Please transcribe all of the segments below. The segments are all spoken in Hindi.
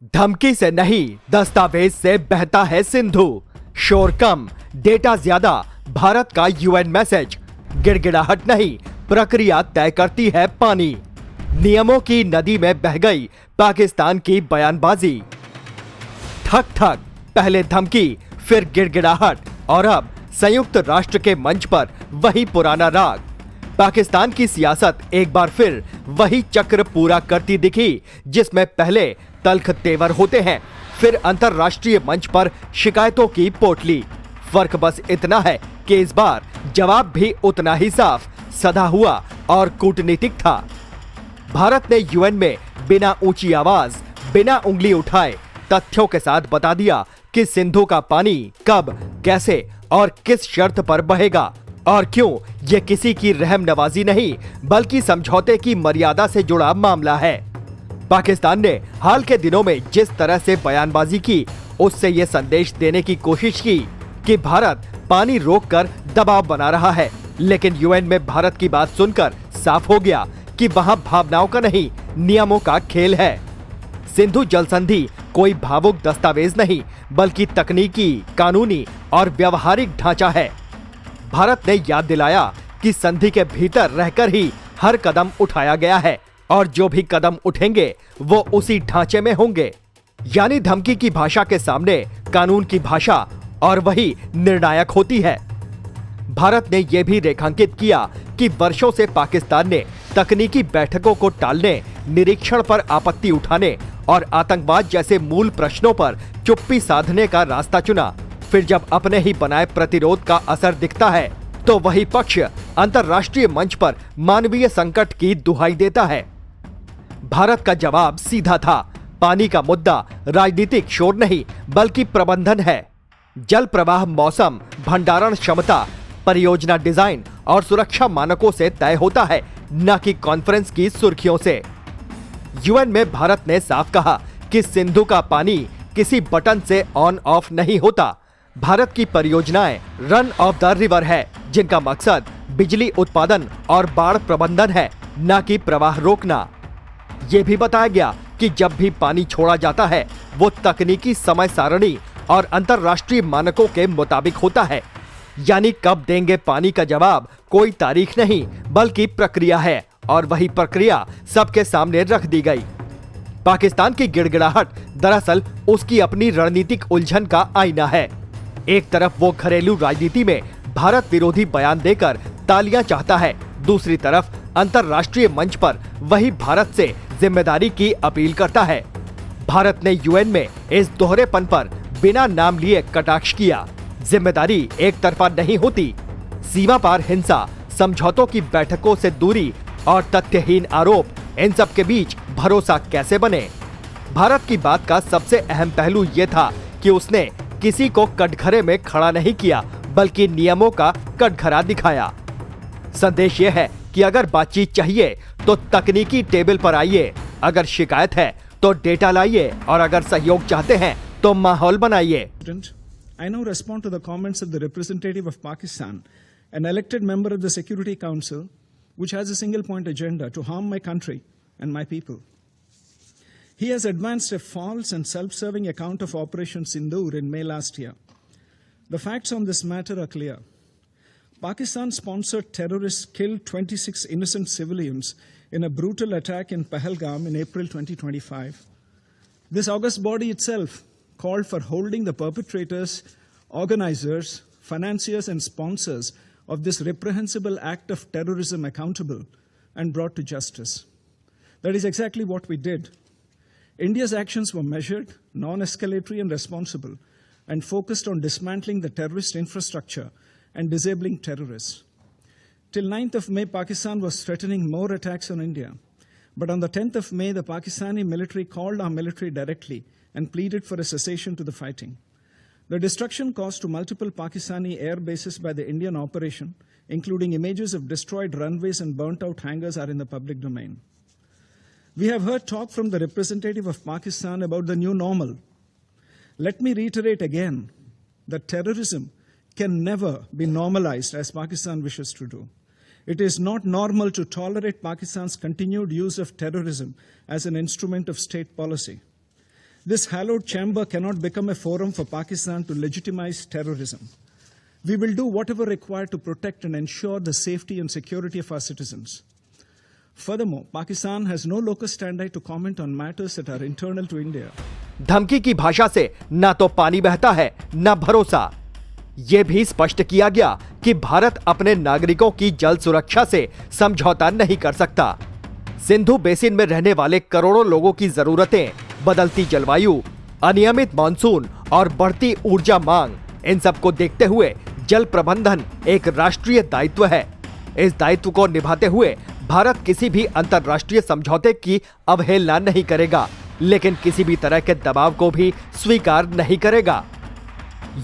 धमकी से नहीं, दस्तावेज से बहता है सिंधु। शोर कम, डेटा ज्यादा, भारत का यूएन मैसेज। गिड़गिड़ाहट नहीं, प्रक्रिया तय करती है पानी। नियमों की नदी में बह गई पाकिस्तान की बयानबाजी। ठक ठक, पहले धमकी, फिर गिड़गिड़ाहट और अब संयुक्त राष्ट्र के मंच पर वही पुराना राग। पाकिस्तान की सियासत एक बार फिर वही चक्र पूरा करती दिखी, जिसमें पहले तल्ख तेवर होते हैं, फिर अंतर्राष्ट्रीय मंच पर शिकायतों की पोटली। फर्क बस इतना है कि इस बार जवाब भी उतना ही साफ, सधा हुआ और कूटनीतिक था। भारत ने यूएन में बिना ऊंची आवाज, बिना उंगली उठाए तथ्यों के साथ बता दिया कि सिंधु का पानी कब, कैसे और किस शर्त पर बहेगा और क्यों। ये किसी की रहम नवाजी नहीं, बल्कि समझौते की मर्यादा से जुड़ा मामला है। पाकिस्तान ने हाल के दिनों में जिस तरह से बयानबाजी की, उससे ये संदेश देने की कोशिश की कि भारत पानी रोककर दबाव बना रहा है, लेकिन यूएन में भारत की बात सुनकर साफ हो गया कि वहां भावनाओं का नहीं, नियमों का खेल है। सिंधु जल संधि कोई भावुक दस्तावेज नहीं, बल्कि तकनीकी, कानूनी और व्यवहारिक ढांचा है। भारत ने याद दिलाया कि संधि के भीतर रहकर ही हर कदम उठाया गया है और जो भी कदम उठेंगे वो उसी ढांचे में होंगे। यानी धमकी की भाषा के सामने कानून की भाषा और वही निर्णायक होती है। भारत ने यह भी रेखांकित किया कि वर्षों से पाकिस्तान ने तकनीकी बैठकों को टालने, निरीक्षण पर आपत्ति उठाने और आतंकवाद जैसे मूल प्रश्नों पर चुप्पी साधने का रास्ता चुना। फिर जब अपने ही बनाए प्रतिरोध का असर दिखता है, तो वही पक्ष अंतर्राष्ट्रीय मंच पर मानवीय संकट की दुहाई देता है। भारत का जवाब सीधा था, पानी का मुद्दा राजनीतिक शोर नहीं, बल्कि प्रबंधन है। जल प्रवाह मौसम, भंडारण क्षमता, परियोजना डिजाइन और सुरक्षा मानकों से तय होता है, न कि कॉन्फ्रेंस की सुर्खियों से। यूएन में भारत ने साफ कहा कि सिंधु का पानी किसी बटन से ऑन ऑफ नहीं होता। भारत की परियोजनाएं रन ऑफ द रिवर है, जिनका मकसद बिजली उत्पादन और बाढ़ प्रबंधन है, न कि प्रवाह रोकना। ये भी बताया गया कि जब भी पानी छोड़ा जाता है, वो तकनीकी समय सारणी और अंतर्राष्ट्रीय मानकों के मुताबिक होता है। यानी कब देंगे पानी का जवाब कोई तारीख नहीं, बल्कि प्रक्रिया है, और वही प्रक्रिया सबके सामने रख दी गई। पाकिस्तान की गिड़गिड़ाहट दरअसल उसकी अपनी रणनीतिक उलझन का आईना है। एक तरफ वो घरेलू राजनीति में भारत विरोधी बयान देकर तालियां चाहता है, दूसरी तरफ अंतर्राष्ट्रीय मंच पर वही भारत से जिम्मेदारी की अपील करता है। भारत ने यूएन में इस दोहरेपन पर बिना नाम लिए कटाक्ष किया। जिम्मेदारी एक तरफा नहीं होती। सीमा पार हिंसा, समझौतों की बैठकों से दूरी और तथ्यहीन आरोप, इन सब के बीच भरोसा कैसे बने? भारत की बात का सबसे अहम पहलू ये था कि उसने किसी को कटघरे में खड़ा नहीं किया, बल्कि नियमों का कटघरा दिखाया। संदेश ये है कि अगर बातचीत चाहिए तो तकनीकी टेबल पर आइए, अगर शिकायत है तो डेटा लाइए, और अगर सहयोग चाहते हैं तो माहौल बनाइए। I now respond to the comments of the representative of Pakistan, an elected member of the Security Council, which has a single point agenda to harm my country and my people. He has advanced a false and self-serving account of Operation Sindoor in May last year. The facts on this matter are clear. Pakistan-sponsored terrorists killed 26 innocent civilians in a brutal attack in Pahalgam in April 2025. This august body itself called for holding the perpetrators, organizers, financiers and sponsors of this reprehensible act of terrorism accountable and brought to justice. That is exactly what we did. India's actions were measured, non-escalatory and responsible, and focused on dismantling the terrorist infrastructure and disabling terrorists. Till 9th of May, Pakistan was threatening more attacks on India. But on the 10th of May, the Pakistani military called our military directly and pleaded for a cessation to the fighting. The destruction caused to multiple Pakistani air bases by the Indian operation, including images of destroyed runways and burnt-out hangars, are in the public domain. We have heard talk from the representative of Pakistan about the new normal. Let me reiterate again that terrorism can never be normalized as Pakistan wishes to do. It is not normal to tolerate Pakistan's continued use of terrorism as an instrument of state policy. This hallowed chamber cannot become a forum for Pakistan to legitimize terrorism. We will do whatever required to protect and ensure the safety and security of our citizens. Furthermore, Pakistan has no locus standi to comment on matters that are internal to India. धमकी की भाषा से ना तो पानी बहता है ना भरोसा। ये भी स्पष्ट किया गया कि भारत अपने नागरिकों की जल सुरक्षा से समझौता नहीं कर सकता। सिंधु बेसिन में रहने वाले करोड़ों लोगों की जरूरतें, बदलती जलवायु, अनियमित मानसून और बढ़ती ऊर्जा मांग, इन सबको देखते हुए जल प्रबंधन एक राष्ट्रीय दायित्व है। इस दायित्व को निभाते हुए भारत किसी भी अंतर्राष्ट्रीय समझौते की अवहेलना नहीं करेगा, लेकिन किसी भी तरह के दबाव को भी स्वीकार नहीं करेगा।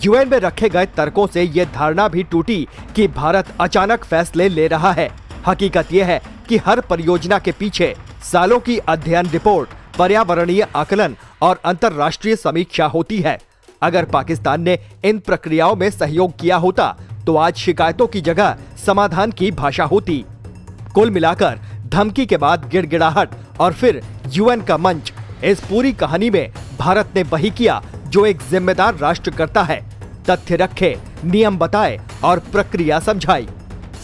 यूएन में रखे गए तर्कों से यह धारणा भी टूटी कि भारत अचानक फैसले ले रहा है। हकीकत यह है कि हर परियोजना के पीछे सालों की अध्ययन रिपोर्ट, पर्यावरणीय आकलन और अंतर्राष्ट्रीय समीक्षा होती है। अगर पाकिस्तान ने इन प्रक्रियाओं में सहयोग किया होता तो आज शिकायतों की जगह समाधान की भाषा होती। कुल मिलाकर धमकी के बाद गिड़गिड़ाहट और फिर यूएन का मंच, इस पूरी कहानी में भारत ने वही किया जो एक जिम्मेदार राष्ट्र करता है। तथ्य रखे, नियम बताए और प्रक्रिया समझाई।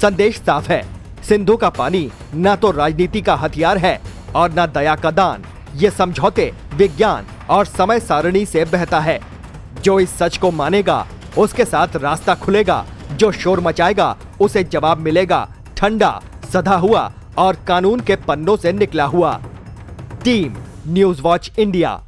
संदेश साफ है, सिंधु का पानी न तो राजनीति का हथियार है और न दया का दान। ये समझौते विज्ञान और समय सारणी से बहता है। जो इस सच को मानेगा उसके साथ रास्ता खुलेगा, जो शोर मचाएगा उसे जवाब मिलेगा, ठंडा, सधा हुआ और कानून के पन्नों से निकला हुआ। Team news watch India.